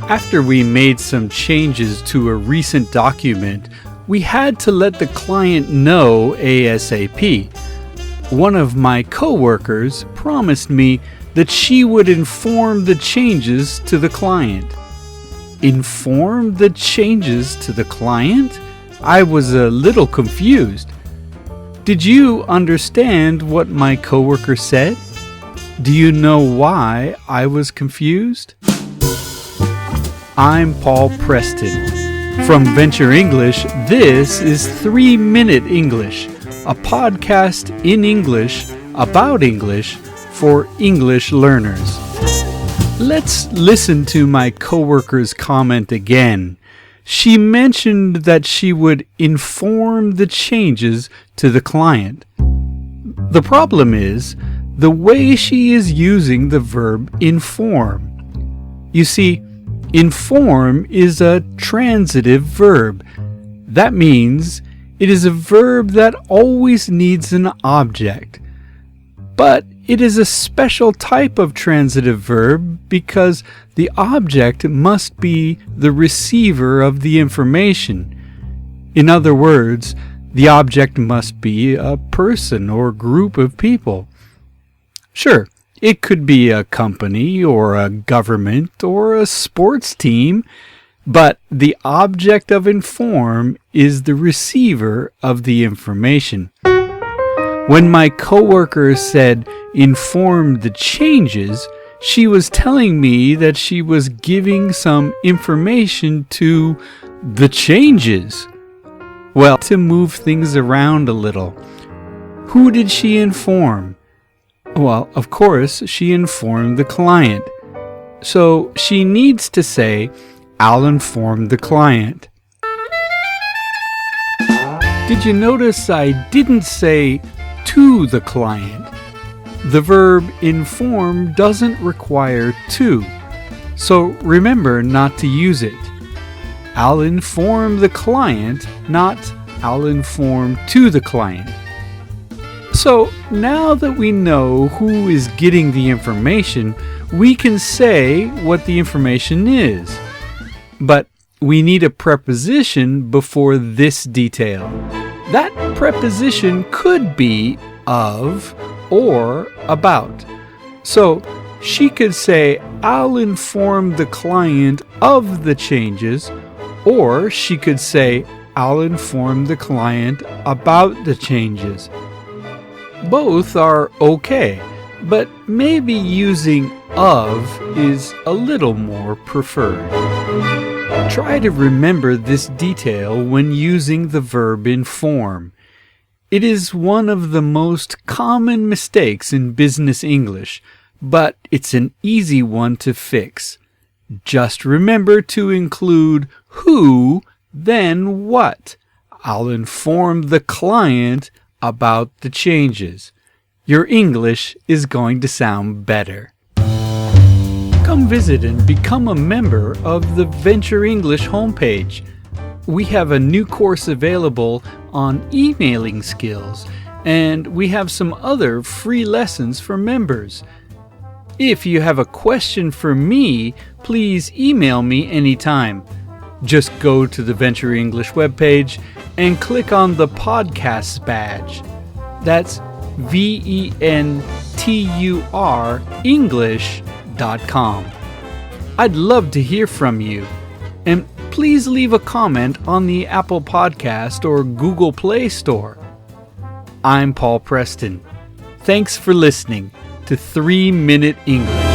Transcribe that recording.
After we made some changes to a recent document, we had to let the client know ASAP. One of my coworkers promised me that she would inform the changes to the client. Inform the changes to the client? I was a little confused. Did you understand what my coworker said? Do you know why I was confused? I'm Paul Preston. From Venture English, this is 3 Minute English, a podcast in English about English for English learners. Let's listen to my coworker's comment again. She mentioned that she would inform the changes to the client. The problem is the way she is using the verb inform. You see, inform is a transitive verb. That means it is a verb that always needs an object. But it is a special type of transitive verb because the object must be the receiver of the information. In other words, the object must be a person or group of people. Sure, it could be a company or a government or a sports team, but the object of inform is the receiver of the information. When my coworker said inform the changes, she was telling me that she was giving some information to the changes. Well, to move things around a little. Who did she inform? Well, of course, she informed the client. So she needs to say, I'll inform the client. Did you notice I didn't say to the client? The verb inform doesn't require to, so remember not to use it. I'll inform the client, not I'll inform to the client. So now that we know who is getting the information, we can say what the information is. But we need a preposition before this detail. That preposition could be of or about. So she could say, I'll inform the client of the changes, or she could say, I'll inform the client about the changes. Both are okay, but maybe using of is a little more preferred. Try to remember this detail when using the verb inform. It is one of the most common mistakes in business English, but it's an easy one to fix. Just remember to include who, then what. I'll inform the client about the changes. Your English is going to sound better. Come visit and become a member of the Venture English homepage. We have a new course available on emailing skills, and we have some other free lessons for members. If you have a question for me, please email me anytime. Just go to the Venture English webpage and click on the podcast badge. That's VENTUR English.com. I'd love to hear from you. And please leave a comment on the Apple Podcast or Google Play Store. I'm Paul Preston. Thanks for listening to 3 Minute English.